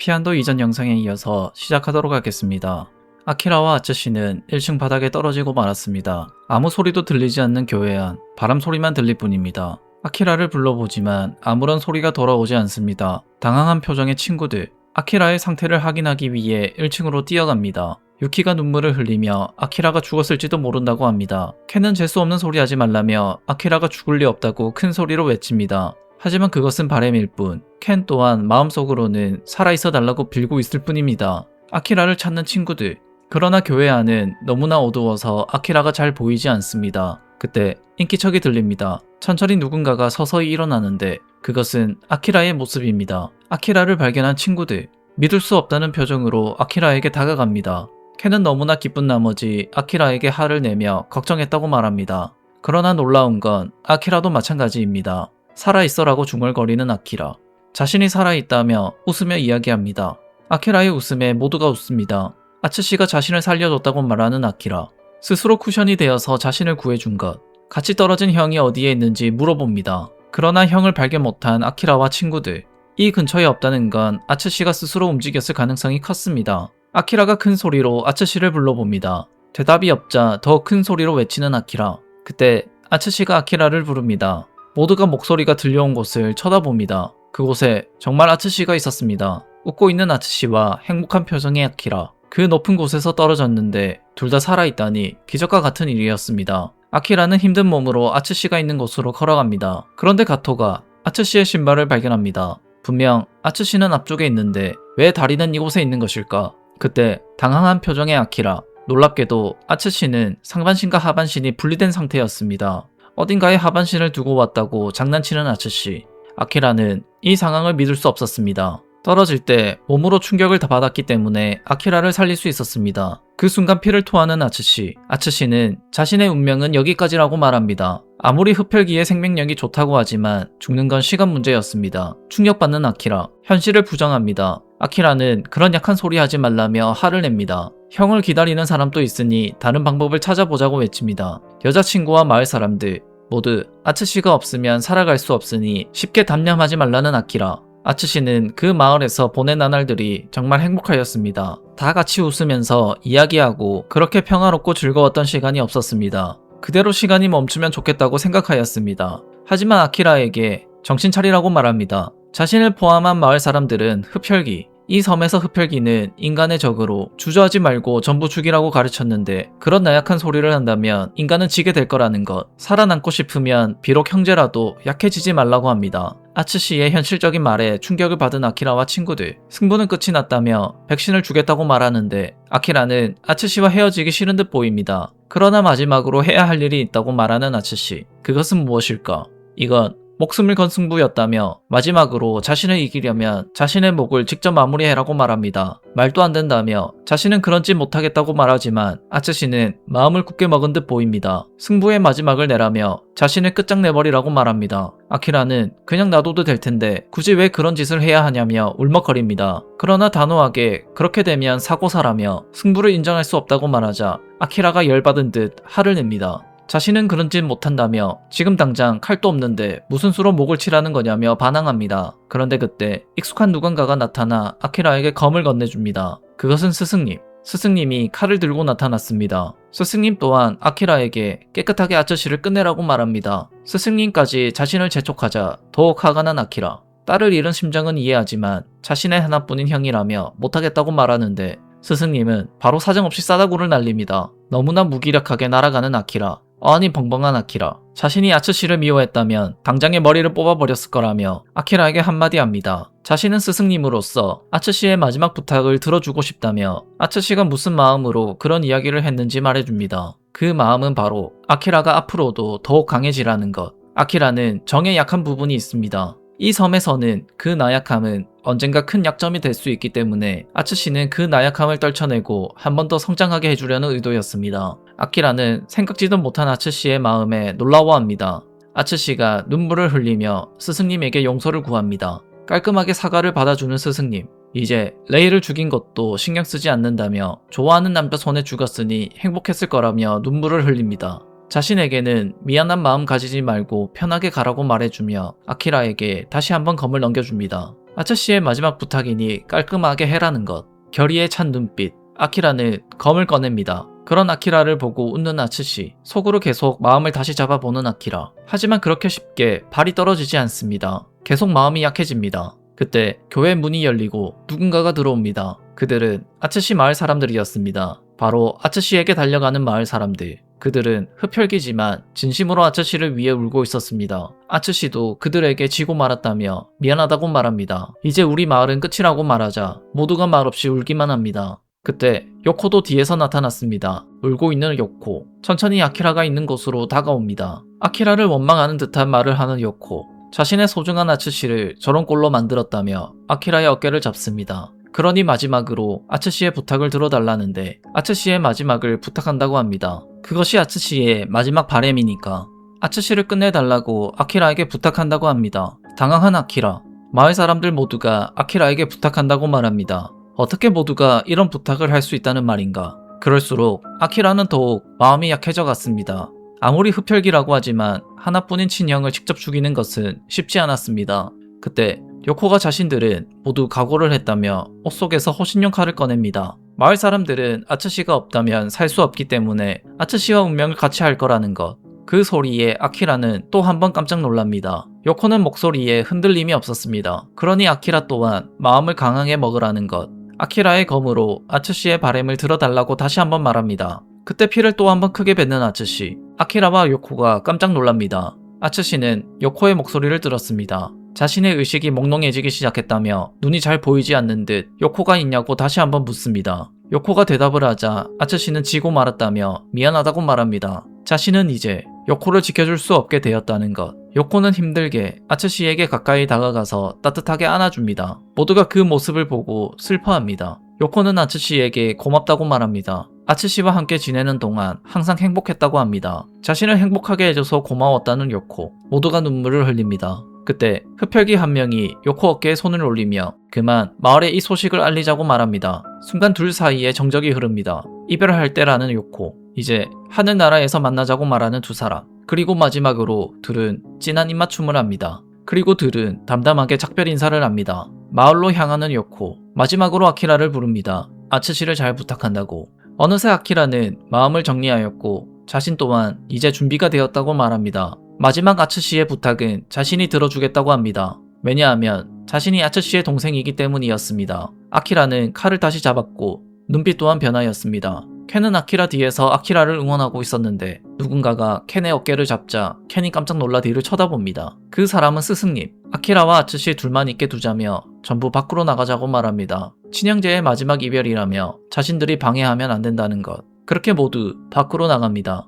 피안도 이전 영상에 이어서 시작하도록 하겠습니다. 아키라와 아츠시는 1층 바닥에 떨어지고 말았습니다. 아무 소리도 들리지 않는 교회 안, 바람 소리만 들릴 뿐입니다. 아키라를 불러보지만 아무런 소리가 돌아오지 않습니다. 당황한 표정의 친구들, 아키라의 상태를 확인하기 위해 1층으로 뛰어갑니다. 유키가 눈물을 흘리며 아키라가 죽었을지도 모른다고 합니다. 켄은 재수 없는 소리 하지 말라며 아키라가 죽을 리 없다고 큰 소리로 외칩니다. 하지만 그것은 바램일 뿐, 켄 또한 마음속으로는 살아있어 달라고 빌고 있을 뿐입니다. 아키라를 찾는 친구들, 그러나 교회 안은 너무나 어두워서 아키라가 잘 보이지 않습니다. 그때 인기척이 들립니다. 천천히 누군가가 서서히 일어나는데 그것은 아키라의 모습입니다. 아키라를 발견한 친구들, 믿을 수 없다는 표정으로 아키라에게 다가갑니다. 켄은 너무나 기쁜 나머지 아키라에게 화를 내며 걱정했다고 말합니다. 그러나 놀라운 건 아키라도 마찬가지입니다. 살아있어라고 중얼거리는 아키라. 자신이 살아있다며 웃으며 이야기합니다. 아키라의 웃음에 모두가 웃습니다. 아츠시가 자신을 살려줬다고 말하는 아키라. 스스로 쿠션이 되어서 자신을 구해준 것. 같이 떨어진 형이 어디에 있는지 물어봅니다. 그러나 형을 발견 못한 아키라와 친구들. 이 근처에 없다는 건 아츠시가 스스로 움직였을 가능성이 컸습니다. 아키라가 큰 소리로 아츠시를 불러봅니다. 대답이 없자 더 큰 소리로 외치는 아키라. 그때 아츠시가 아키라를 부릅니다. 모두가 목소리가 들려온 곳을 쳐다봅니다. 그곳에 정말 아츠시가 있었습니다. 웃고 있는 아츠시와 행복한 표정의 아키라. 그 높은 곳에서 떨어졌는데 둘 다 살아있다니 기적과 같은 일이었습니다. 아키라는 힘든 몸으로 아츠시가 있는 곳으로 걸어갑니다. 그런데 가토가 아츠시의 신발을 발견합니다. 분명 아츠시는 앞쪽에 있는데 왜 다리는 이곳에 있는 것일까? 그때 당황한 표정의 아키라. 놀랍게도 아츠시는 상반신과 하반신이 분리된 상태였습니다. 어딘가에 하반신을 두고 왔다고 장난치는 아츠시. 아키라는 이 상황을 믿을 수 없었습니다. 떨어질 때 몸으로 충격을 다 받았기 때문에 아키라를 살릴 수 있었습니다. 그 순간 피를 토하는 아츠시. 아츠시는 자신의 운명은 여기까지라고 말합니다. 아무리 흡혈귀의 생명력이 좋다고 하지만 죽는 건 시간 문제였습니다. 충격받는 아키라. 현실을 부정합니다. 아키라는 그런 약한 소리 하지 말라며 화를 냅니다. 형을 기다리는 사람도 있으니 다른 방법을 찾아보자고 외칩니다. 여자친구와 마을 사람들 모두 아츠시가 없으면 살아갈 수 없으니 쉽게 담념하지 말라는 아키라. 아츠시는 그 마을에서 보낸 나날들이 정말 행복하였습니다. 다 같이 웃으면서 이야기하고 그렇게 평화롭고 즐거웠던 시간이 없었습니다. 그대로 시간이 멈추면 좋겠다고 생각하였습니다. 하지만 아키라에게 정신 차리라고 말합니다. 자신을 포함한 마을 사람들은 흡혈귀, 이 섬에서 흡혈귀는 인간의 적으로 주저하지 말고 전부 죽이라고 가르쳤는데 그런 나약한 소리를 한다면 인간은 지게 될 거라는 것. 살아남고 싶으면 비록 형제라도 약해지지 말라고 합니다. 아츠시의 현실적인 말에 충격을 받은 아키라와 친구들. 승부는 끝이 났다며 백신을 주겠다고 말하는데 아키라는 아츠시와 헤어지기 싫은 듯 보입니다. 그러나 마지막으로 해야 할 일이 있다고 말하는 아츠시. 그것은 무엇일까? 이건 목숨을 건 승부였다며 마지막으로 자신을 이기려면 자신의 목을 직접 마무리해라고 말합니다. 말도 안 된다며 자신은 그런 짓 못하겠다고 말하지만 아츠시는 마음을 굳게 먹은 듯 보입니다. 승부의 마지막을 내라며 자신을 끝장내버리라고 말합니다. 아키라는 그냥 놔둬도 될 텐데 굳이 왜 그런 짓을 해야 하냐며 울먹거립니다. 그러나 단호하게 그렇게 되면 사고사라며 승부를 인정할 수 없다고 말하자 아키라가 열받은 듯 화를 냅니다. 자신은 그런 짓 못한다며 지금 당장 칼도 없는데 무슨 수로 목을 치라는 거냐며 반항합니다. 그런데 그때 익숙한 누군가가 나타나 아키라에게 검을 건네줍니다. 그것은 스승님. 스승님이 칼을 들고 나타났습니다. 스승님 또한 아키라에게 깨끗하게 아츠시를 끝내라고 말합니다. 스승님까지 자신을 재촉하자 더욱 화가 난 아키라. 딸을 잃은 심정은 이해하지만 자신의 하나뿐인 형이라며 못하겠다고 말하는데 스승님은 바로 사정없이 싸다구를 날립니다. 너무나 무기력하게 날아가는 아키라. 어안이 벙벙한 아키라. 자신이 아츠시를 미워했다면 당장에 머리를 뽑아버렸을 거라며 아키라에게 한마디 합니다. 자신은 스승님으로서 아츠시의 마지막 부탁을 들어주고 싶다며 아츠시가 무슨 마음으로 그런 이야기를 했는지 말해줍니다. 그 마음은 바로 아키라가 앞으로도 더욱 강해지라는 것. 아키라는 정에 약한 부분이 있습니다. 이 섬에서는 그 나약함은 언젠가 큰 약점이 될 수 있기 때문에 아츠시는 그 나약함을 떨쳐내고 한 번 더 성장하게 해주려는 의도였습니다. 아키라는 생각지도 못한 아츠시의 마음에 놀라워합니다. 아츠시가 눈물을 흘리며 스승님에게 용서를 구합니다. 깔끔하게 사과를 받아주는 스승님. 이제 레이를 죽인 것도 신경 쓰지 않는다며 좋아하는 남자 손에 죽었으니 행복했을 거라며 눈물을 흘립니다. 자신에게는 미안한 마음 가지지 말고 편하게 가라고 말해주며 아키라에게 다시 한번 검을 넘겨줍니다. 아츠씨의 마지막 부탁이니 깔끔하게 해라는 것. 결의에 찬 눈빛. 아키라는 검을 꺼냅니다. 그런 아키라를 보고 웃는 아츠씨. 속으로 계속 마음을 다시 잡아보는 아키라. 하지만 그렇게 쉽게 발이 떨어지지 않습니다. 계속 마음이 약해집니다. 그때 교회 문이 열리고 누군가가 들어옵니다. 그들은 아츠씨 마을 사람들이었습니다. 바로 아츠씨에게 달려가는 마을 사람들. 그들은 흡혈귀지만 진심으로 아츠씨를 위해 울고 있었습니다. 아츠씨도 그들에게 지고 말았다며 미안하다고 말합니다. 이제 우리 마을은 끝이라고 말하자 모두가 말없이 울기만 합니다. 그때 요코도 뒤에서 나타났습니다. 울고 있는 요코. 천천히 아키라가 있는 곳으로 다가옵니다. 아키라를 원망하는 듯한 말을 하는 요코. 자신의 소중한 아츠씨를 저런 꼴로 만들었다며 아키라의 어깨를 잡습니다. 그러니 마지막으로 아츠씨의 부탁을 들어달라는데 아츠씨의 마지막을 부탁한다고 합니다. 그것이 아츠씨의 마지막 바램이니까. 아츠씨를 끝내달라고 아키라에게 부탁한다고 합니다. 당황한 아키라. 마을 사람들 모두가 아키라에게 부탁한다고 말합니다. 어떻게 모두가 이런 부탁을 할 수 있다는 말인가. 그럴수록 아키라는 더욱 마음이 약해져 갔습니다. 아무리 흡혈귀라고 하지만 하나뿐인 친형을 직접 죽이는 것은 쉽지 않았습니다. 그때 요코가 자신들은 모두 각오를 했다며 옷 속에서 호신용 칼을 꺼냅니다. 마을 사람들은 아츠씨가 없다면 살 수 없기 때문에 아츠씨와 운명을 같이 할 거라는 것. 그 소리에 아키라는 또 한 번 깜짝 놀랍니다. 요코는 목소리에 흔들림이 없었습니다. 그러니 아키라 또한 마음을 강하게 먹으라는 것. 아키라의 검으로 아츠씨의 바램을 들어달라고 다시 한번 말합니다. 그때 피를 또 한 번 크게 뱉는 아츠씨. 아키라와 요코가 깜짝 놀랍니다. 아츠씨는 요코의 목소리를 들었습니다. 자신의 의식이 몽롱해지기 시작했다며 눈이 잘 보이지 않는 듯 요코가 있냐고 다시 한번 묻습니다. 요코가 대답을 하자 아츠씨는 지고 말았다며 미안하다고 말합니다. 자신은 이제 요코를 지켜줄 수 없게 되었다는 것. 요코는 힘들게 아츠씨에게 가까이 다가가서 따뜻하게 안아줍니다. 모두가 그 모습을 보고 슬퍼합니다. 요코는 아츠씨에게 고맙다고 말합니다. 아츠씨와 함께 지내는 동안 항상 행복했다고 합니다. 자신을 행복하게 해줘서 고마웠다는 요코. 모두가 눈물을 흘립니다. 그때 흡혈귀 한 명이 요코 어깨에 손을 올리며 그만 마을에 이 소식을 알리자고 말합니다. 순간 둘 사이에 정적이 흐릅니다. 이별할 때라는 요코. 이제 하늘나라에서 만나자고 말하는 두 사람. 그리고 마지막으로 둘은 진한 입맞춤을 합니다. 그리고 둘은 담담하게 작별 인사를 합니다. 마을로 향하는 요코. 마지막으로 아키라를 부릅니다. 아츠씨를 잘 부탁한다고. 어느새 아키라는 마음을 정리하였고 자신 또한 이제 준비가 되었다고 말합니다. 마지막 아츠씨의 부탁은 자신이 들어주겠다고 합니다. 왜냐하면 자신이 아츠씨의 동생이기 때문이었습니다. 아키라는 칼을 다시 잡았고 눈빛 또한 변하였습니다. 켄은 아키라 뒤에서 아키라를 응원하고 있었는데 누군가가 켄의 어깨를 잡자 켄이 깜짝 놀라 뒤를 쳐다봅니다. 그 사람은 스승님. 아키라와 아츠씨 둘만 있게 두자며 전부 밖으로 나가자고 말합니다. 친형제의 마지막 이별이라며 자신들이 방해하면 안 된다는 것. 그렇게 모두 밖으로 나갑니다.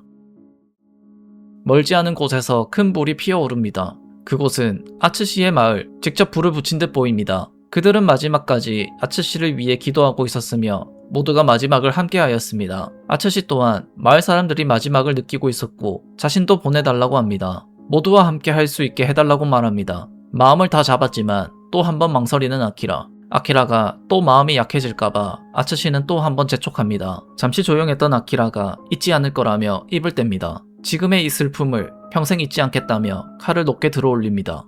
멀지 않은 곳에서 큰 불이 피어오릅니다. 그곳은 아츠씨의 마을, 직접 불을 붙인 듯 보입니다. 그들은 마지막까지 아츠씨를 위해 기도하고 있었으며 모두가 마지막을 함께하였습니다. 아츠씨 또한 마을 사람들이 마지막을 느끼고 있었고 자신도 보내달라고 합니다. 모두와 함께 할 수 있게 해달라고 말합니다. 마음을 다 잡았지만 또 한 번 망설이는 아키라. 아키라가 또 마음이 약해질까봐 아츠씨는 또 한 번 재촉합니다. 잠시 조용했던 아키라가 잊지 않을 거라며 입을 뗍니다. 지금의 이 슬픔을 평생 잊지 않겠다며 칼을 높게 들어올립니다.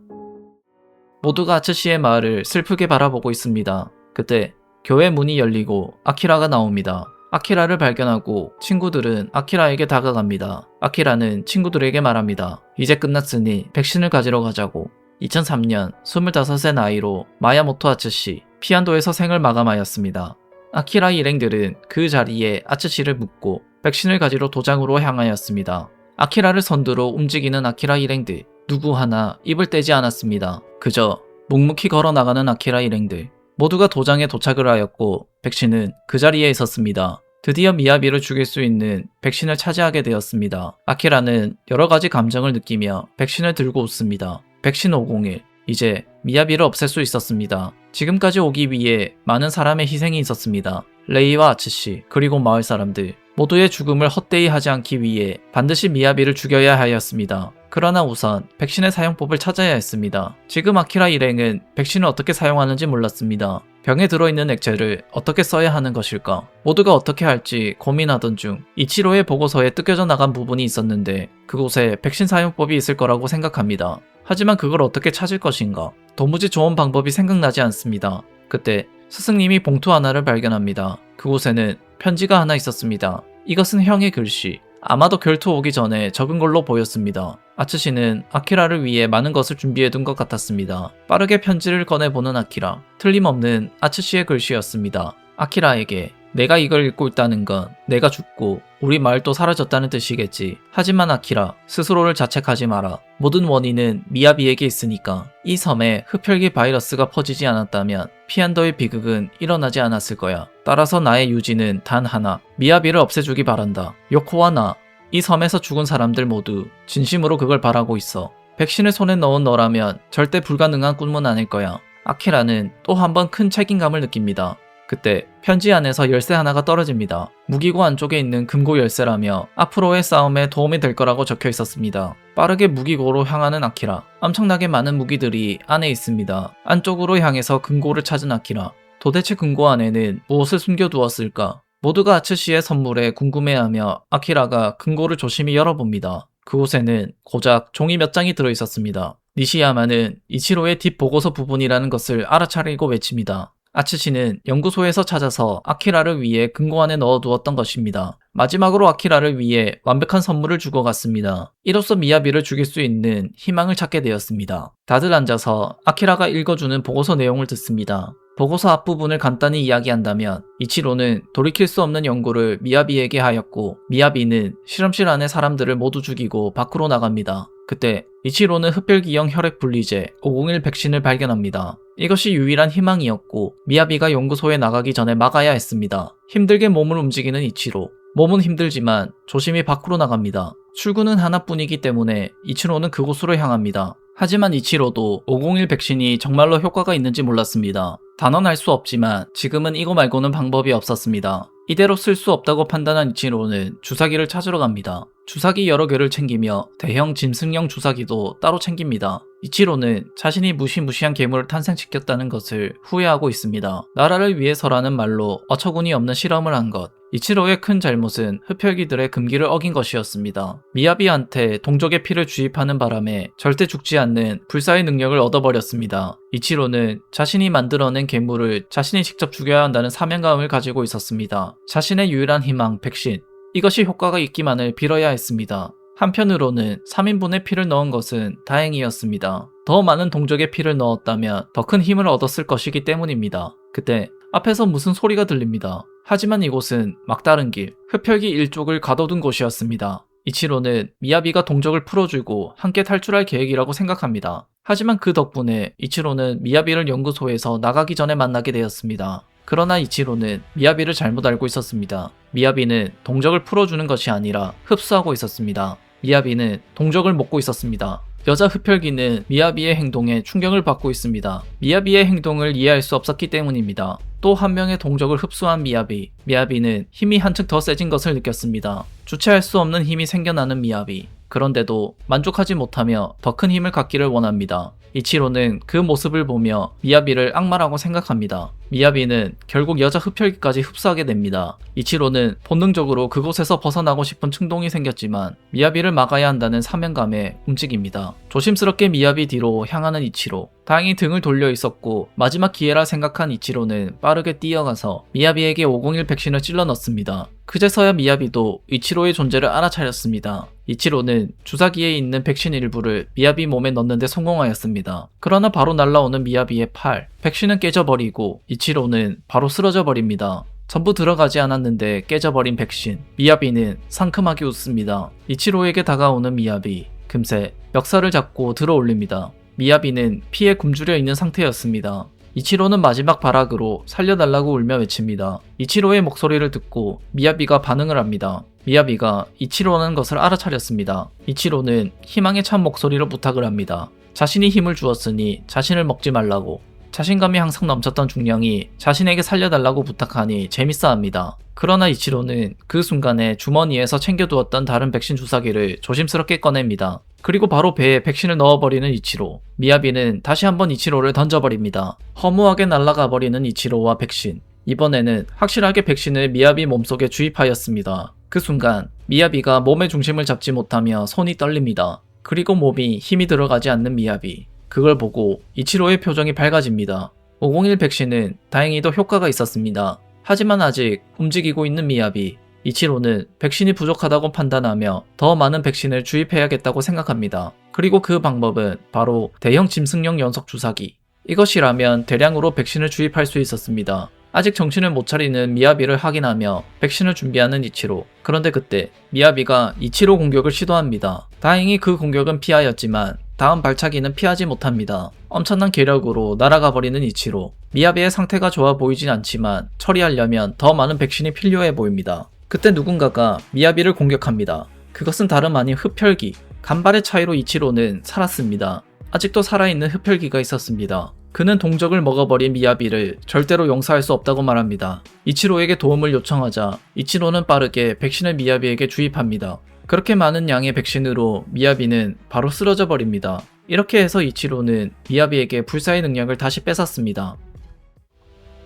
모두가 아츠씨의 마을을 슬프게 바라보고 있습니다. 그때 교회 문이 열리고 아키라가 나옵니다. 아키라를 발견하고 친구들은 아키라에게 다가갑니다. 아키라는 친구들에게 말합니다. 이제 끝났으니 백신을 가지러 가자고. 2003년 25세 나이로 마야모토 아츠씨, 피안도에서 생을 마감하였습니다. 아키라 일행들은 그 자리에 아츠씨를 묻고 백신을 가지러 도장으로 향하였습니다. 아키라를 선두로 움직이는 아키라 일행들. 누구 하나 입을 떼지 않았습니다. 그저 묵묵히 걸어나가는 아키라 일행들. 모두가 도장에 도착을 하였고 백신은 그 자리에 있었습니다. 드디어 미야비를 죽일 수 있는 백신을 차지하게 되었습니다. 아키라는 여러 가지 감정을 느끼며 백신을 들고 웃습니다. 백신 501. 이제 미야비를 없앨 수 있었습니다. 지금까지 오기 위해 많은 사람의 희생이 있었습니다. 레이와 아츠씨 그리고 마을 사람들 모두의 죽음을 헛되이 하지 않기 위해 반드시 미야비를 죽여야 하였습니다. 그러나 우선 백신의 사용법을 찾아야 했습니다. 지금 아키라 일행은 백신을 어떻게 사용하는지 몰랐습니다. 병에 들어있는 액체를 어떻게 써야 하는 것일까? 모두가 어떻게 할지 고민하던 중 이치로의 보고서에 뜯겨져 나간 부분이 있었는데 그곳에 백신 사용법이 있을 거라고 생각합니다. 하지만 그걸 어떻게 찾을 것인가? 도무지 좋은 방법이 생각나지 않습니다. 그때 스승님이 봉투 하나를 발견합니다. 그곳에는 편지가 하나 있었습니다. 이것은 형의 글씨. 아마도 결투 오기 전에 적은 걸로 보였습니다. 아츠시는 아키라를 위해 많은 것을 준비해둔 것 같았습니다. 빠르게 편지를 꺼내보는 아키라. 틀림없는 아츠시의 글씨였습니다. 아키라에게 내가 이걸 읽고 있다는 건 내가 죽고 우리 마을도 사라졌다는 뜻이겠지. 하지만 아키라, 스스로를 자책하지 마라. 모든 원인은 미야비에게 있으니까. 이 섬에 흡혈귀 바이러스가 퍼지지 않았다면 피안더의 비극은 일어나지 않았을 거야. 따라서 나의 유지는 단 하나. 미야비를 없애주기 바란다. 요코와 나, 이 섬에서 죽은 사람들 모두 진심으로 그걸 바라고 있어. 백신을 손에 넣은 너라면 절대 불가능한 꿈은 아닐 거야. 아키라는 또 한 번 큰 책임감을 느낍니다. 그때 편지 안에서 열쇠 하나가 떨어집니다. 무기고 안쪽에 있는 금고 열쇠라며 앞으로의 싸움에 도움이 될 거라고 적혀 있었습니다. 빠르게 무기고로 향하는 아키라. 엄청나게 많은 무기들이 안에 있습니다. 안쪽으로 향해서 금고를 찾은 아키라. 도대체 금고 안에는 무엇을 숨겨두었을까? 모두가 아츠시의 선물에 궁금해하며 아키라가 금고를 조심히 열어봅니다. 그곳에는 고작 종이 몇 장이 들어있었습니다. 니시야마는 이치로의 뒷보고서 부분이라는 것을 알아차리고 외칩니다. 아츠시는 연구소에서 찾아서 아키라를 위해 금고 안에 넣어두었던 것입니다. 마지막으로 아키라를 위해 완벽한 선물을 주고 갔습니다. 이로써 미야비를 죽일 수 있는 희망을 찾게 되었습니다. 다들 앉아서 아키라가 읽어주는 보고서 내용을 듣습니다. 보고서 앞부분을 간단히 이야기한다면 이치로는 돌이킬 수 없는 연구를 미야비에게 하였고 미야비는 실험실 안의 사람들을 모두 죽이고 밖으로 나갑니다. 그때 이치로는 흡혈귀형 혈액분리제 501 백신을 발견합니다. 이것이 유일한 희망이었고 미야비가 연구소에 나가기 전에 막아야 했습니다. 힘들게 몸을 움직이는 이치로. 몸은 힘들지만 조심히 밖으로 나갑니다. 출구는 하나뿐이기 때문에 이치로는 그곳으로 향합니다. 하지만 이치로도 501 백신이 정말로 효과가 있는지 몰랐습니다. 단언할 수 없지만 지금은 이거 말고는 방법이 없었습니다. 이대로 쓸 수 없다고 판단한 이치로는 주사기를 찾으러 갑니다. 주사기 여러 개를 챙기며 대형 짐승형 주사기도 따로 챙깁니다. 이치로는 자신이 무시무시한 괴물을 탄생시켰다는 것을 후회하고 있습니다. 나라를 위해서라는 말로 어처구니 없는 실험을 한 것. 이치로의 큰 잘못은 흡혈귀들의 금기를 어긴 것이었습니다. 미야비한테 동족의 피를 주입하는 바람에 절대 죽지 않는 불사의 능력을 얻어버렸습니다. 이치로는 자신이 만들어낸 괴물을 자신이 직접 죽여야 한다는 사명감을 가지고 있었습니다. 자신의 유일한 희망, 백신. 이것이 효과가 있기만을 빌어야 했습니다. 한편으로는 3인분의 피를 넣은 것은 다행이었습니다. 더 많은 동족의 피를 넣었다면 더 큰 힘을 얻었을 것이기 때문입니다. 그때 앞에서 무슨 소리가 들립니다. 하지만 이곳은 막다른 길, 흡혈귀 일족을 가둬둔 곳이었습니다. 이치로는 미야비가 동족을 풀어주고 함께 탈출할 계획이라고 생각합니다. 하지만 그 덕분에 이치로는 미야비를 연구소에서 나가기 전에 만나게 되었습니다. 그러나 이치로는 미야비를 잘못 알고 있었습니다. 미야비는 동족을 풀어주는 것이 아니라 흡수하고 있었습니다. 미야비는 동족을 먹고 있었습니다. 여자 흡혈귀는 미야비의 행동에 충격을 받고 있습니다. 미야비의 행동을 이해할 수 없었기 때문입니다. 또 한 명의 동족을 흡수한 미야비. 미야비는 힘이 한층 더 세진 것을 느꼈습니다. 주체할 수 없는 힘이 생겨나는 미야비. 그런데도 만족하지 못하며 더 큰 힘을 갖기를 원합니다. 이치로는 그 모습을 보며 미야비를 악마라고 생각합니다. 미야비는 결국 여자 흡혈귀까지 흡수하게 됩니다. 이치로는 본능적으로 그곳에서 벗어나고 싶은 충동이 생겼지만 미야비를 막아야 한다는 사명감에 움직입니다. 조심스럽게 미야비 뒤로 향하는 이치로. 다행히 등을 돌려 있었고 마지막 기회라 생각한 이치로는 빠르게 뛰어가서 미야비에게 501 백신을 찔러 넣습니다. 그제서야 미야비도 이치로의 존재를 알아차렸습니다. 이치로는 주사기에 있는 백신 일부를 미야비 몸에 넣는데 성공하였습니다. 그러나 바로 날아오는 미야비의 팔, 백신은 깨져버리고 이치로는 바로 쓰러져 버립니다. 전부 들어가지 않았는데 깨져버린 백신. 미야비는 상큼하게 웃습니다. 이치로에게 다가오는 미야비. 금세 멱살을 잡고 들어 올립니다. 미야비는 피에 굶주려 있는 상태였습니다. 이치로는 마지막 발악으로 살려달라고 울며 외칩니다. 이치로의 목소리를 듣고 미야비가 반응을 합니다. 미야비가 이치로라는 것을 알아차렸습니다. 이치로는 희망에 찬 목소리로 부탁을 합니다. 자신이 힘을 주었으니 자신을 먹지 말라고. 자신감이 항상 넘쳤던 중령이 자신에게 살려달라고 부탁하니 재밌어합니다. 그러나 이치로는 그 순간에 주머니에서 챙겨두었던 다른 백신 주사기를 조심스럽게 꺼냅니다. 그리고 바로 배에 백신을 넣어버리는 이치로. 미야비는 다시 한번 이치로를 던져버립니다. 허무하게 날아가 버리는 이치로와 백신. 이번에는 확실하게 백신을 미야비 몸속에 주입하였습니다. 그 순간 미야비가 몸의 중심을 잡지 못하며 손이 떨립니다. 그리고 몸이 힘이 들어가지 않는 미야비. 그걸 보고 이치로의 표정이 밝아집니다. 501 백신은 다행히도 효과가 있었습니다. 하지만 아직 움직이고 있는 미야비. 이치로는 백신이 부족하다고 판단하며 더 많은 백신을 주입해야겠다고 생각합니다. 그리고 그 방법은 바로 대형 짐승용 연속 주사기. 이것이라면 대량으로 백신을 주입할 수 있었습니다. 아직 정신을 못 차리는 미야비를 확인하며 백신을 준비하는 이치로. 그런데 그때 미야비가 이치로 공격을 시도합니다. 다행히 그 공격은 피하였지만 다음 발차기는 피하지 못합니다. 엄청난 계력으로 날아가 버리는 이치로. 미야비의 상태가 좋아 보이진 않지만 처리하려면 더 많은 백신이 필요해 보입니다. 그때 누군가가 미야비를 공격합니다. 그것은 다름 아닌 흡혈귀. 간발의 차이로 이치로는 살았습니다. 아직도 살아있는 흡혈귀가 있었습니다. 그는 동적을 먹어버린 미야비를 절대로 용서할 수 없다고 말합니다. 이치로에게 도움을 요청하자 이치로는 빠르게 백신을 미야비에게 주입합니다. 그렇게 많은 양의 백신으로 미야비는 바로 쓰러져 버립니다. 이렇게 해서 이치로는 미야비에게 불사의 능력을 다시 뺏었습니다.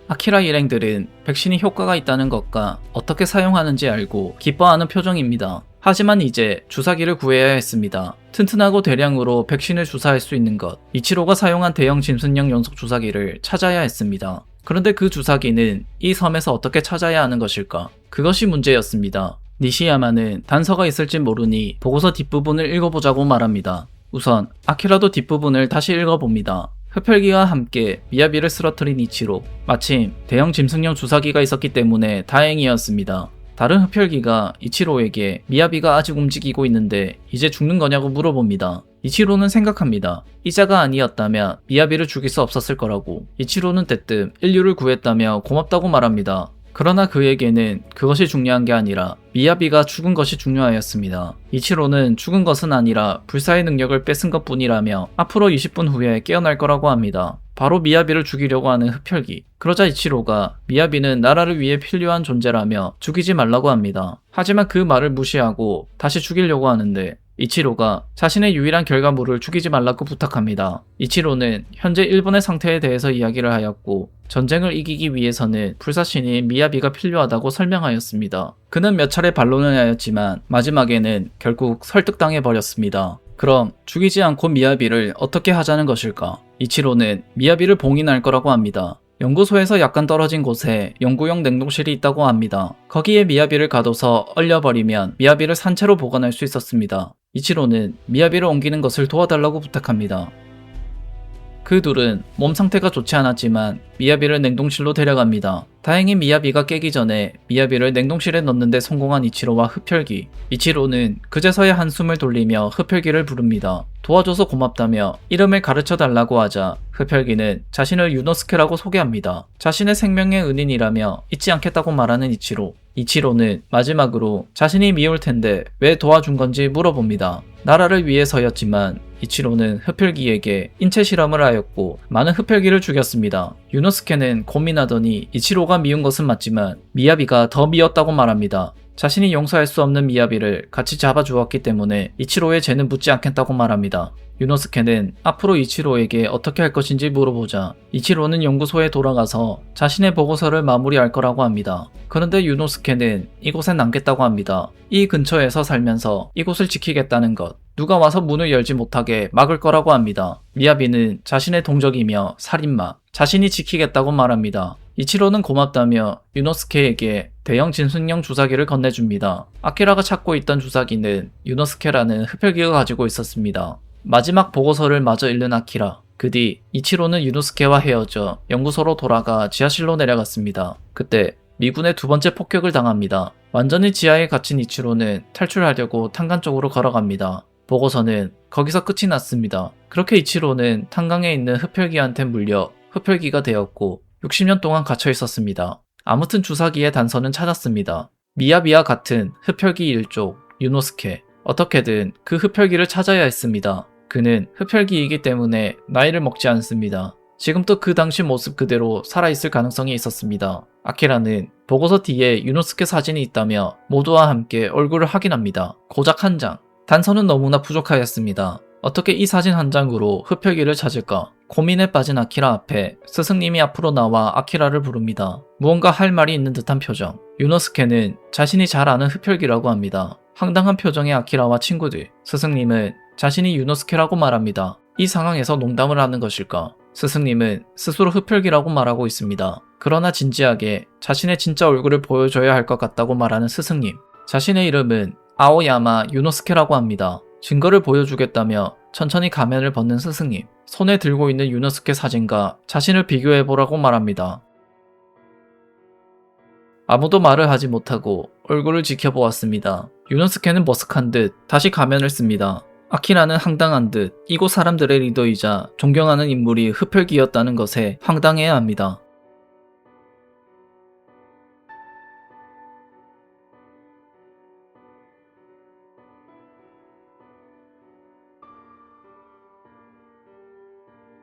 아키라 일행들은 백신이 효과가 있다는 것과 어떻게 사용하는지 알고 기뻐하는 표정입니다. 하지만 이제 주사기를 구해야 했습니다. 튼튼하고 대량으로 백신을 주사할 수 있는 것, 이치로가 사용한 대형 짐승용 연속 주사기를 찾아야 했습니다. 그런데 그 주사기는 이 섬에서 어떻게 찾아야 하는 것일까? 그것이 문제였습니다. 니시야마는 단서가 있을지 모르니 보고서 뒷부분을 읽어보자고 말합니다. 우선 아키라도 뒷부분을 다시 읽어봅니다. 흡혈귀와 함께 미야비를 쓰러뜨린 이치로. 마침 대형 짐승용 주사기가 있었기 때문에 다행이었습니다. 다른 흡혈귀가 이치로에게 미야비가 아직 움직이고 있는데 이제 죽는 거냐고 물어봅니다. 이치로는 생각합니다. 이자가 아니었다면 미야비를 죽일 수 없었을 거라고. 이치로는 대뜸 인류를 구했다며 고맙다고 말합니다. 그러나 그에게는 그것이 중요한 게 아니라 미야비가 죽은 것이 중요하였습니다. 이치로는 죽은 것은 아니라 불사의 능력을 뺏은 것 뿐이라며 앞으로 20분 후에 깨어날 거라고 합니다. 바로 미야비를 죽이려고 하는 흡혈귀. 그러자 이치로가 미야비는 나라를 위해 필요한 존재라며 죽이지 말라고 합니다. 하지만 그 말을 무시하고 다시 죽이려고 하는데 이치로가 자신의 유일한 결과물을 죽이지 말라고 부탁합니다. 이치로는 현재 일본의 상태에 대해서 이야기를 하였고 전쟁을 이기기 위해서는 불사신인 미야비가 필요하다고 설명하였습니다. 그는 몇 차례 반론을 하였지만 마지막에는 결국 설득당해 버렸습니다. 그럼 죽이지 않고 미야비를 어떻게 하자는 것일까? 이치로는 미야비를 봉인할 거라고 합니다. 연구소에서 약간 떨어진 곳에 연구용 냉동실이 있다고 합니다. 거기에 미야비를 가둬서 얼려버리면 미야비를 산채로 보관할 수 있었습니다. 이치로는 미야비를 옮기는 것을 도와달라고 부탁합니다. 그 둘은 몸 상태가 좋지 않았지만 미야비를 냉동실로 데려갑니다. 다행히 미야비가 깨기 전에 미야비를 냉동실에 넣는데 성공한 이치로와 흡혈귀. 이치로는 그제서야 한숨을 돌리며 흡혈귀를 부릅니다. 도와줘서 고맙다며 이름을 가르쳐 달라고 하자 흡혈귀는 자신을 유노스케라고 소개합니다. 자신의 생명의 은인이라며 잊지 않겠다고 말하는 이치로. 이치로는 마지막으로 자신이 미울 텐데 왜 도와준 건지 물어봅니다. 나라를 위해서였지만 이치로는 흡혈귀에게 인체 실험을 하였고 많은 흡혈귀를 죽였습니다. 유노스케는 고민하더니 이치로가 미운 것은 맞지만 미야비가 더 미웠다고 말합니다. 자신이 용서할 수 없는 미야비를 같이 잡아주었기 때문에 이치로의 죄는 묻지 않겠다고 말합니다. 유노스케는 앞으로 이치로에게 어떻게 할 것인지 물어보자 이치로는 연구소에 돌아가서 자신의 보고서를 마무리할 거라고 합니다. 그런데 유노스케는 이곳에 남겠다고 합니다. 이 근처에서 살면서 이곳을 지키겠다는 것, 누가 와서 문을 열지 못하게 막을 거라고 합니다. 미야비는 자신의 동족이며 살인마, 자신이 지키겠다고 말합니다. 이치로는 고맙다며 유노스케에게 대형 진순형 주사기를 건네줍니다. 아키라가 찾고 있던 주사기는 유노스케라는 흡혈귀가 가지고 있었습니다. 마지막 보고서를 마저 읽는 아키라. 그 뒤 이치로는 유노스케와 헤어져 연구소로 돌아가 지하실로 내려갔습니다. 그때 미군의 두 번째 폭격을 당합니다. 완전히 지하에 갇힌 이치로는 탈출하려고 탄간 쪽으로 걸어갑니다. 보고서는 거기서 끝이 났습니다. 그렇게 이치로는 탄강에 있는 흡혈귀한테 물려 흡혈귀가 되었고 60년 동안 갇혀 있었습니다. 아무튼 주사기의 단서는 찾았습니다. 미야비와 같은 흡혈귀 일족 유노스케. 어떻게든 그 흡혈귀를 찾아야 했습니다. 그는 흡혈귀이기 때문에 나이를 먹지 않습니다. 지금도 그 당시 모습 그대로 살아있을 가능성이 있었습니다. 아키라는 보고서 뒤에 유노스케 사진이 있다며 모두와 함께 얼굴을 확인합니다. 고작 한 장. 단서는 너무나 부족하였습니다. 어떻게 이 사진 한 장으로 흡혈귀를 찾을까? 고민에 빠진 아키라 앞에 스승님이 앞으로 나와 아키라를 부릅니다. 무언가 할 말이 있는 듯한 표정. 유노스케는 자신이 잘 아는 흡혈귀라고 합니다. 황당한 표정의 아키라와 친구들. 스승님은 자신이 유노스케라고 말합니다. 이 상황에서 농담을 하는 것일까? 스승님은 스스로 흡혈귀라고 말하고 있습니다. 그러나 진지하게 자신의 진짜 얼굴을 보여줘야 할 것 같다고 말하는 스승님. 자신의 이름은 아오야마 유노스케라고 합니다. 증거를 보여주겠다며 천천히 가면을 벗는 스승님. 손에 들고 있는 유노스케 사진과 자신을 비교해보라고 말합니다. 아무도 말을 하지 못하고 얼굴을 지켜보았습니다. 유노스케는 머쓱한 듯 다시 가면을 씁니다. 아키라는 황당한 듯 이곳 사람들의 리더이자 존경하는 인물이 흡혈귀였다는 것에 황당해야 합니다.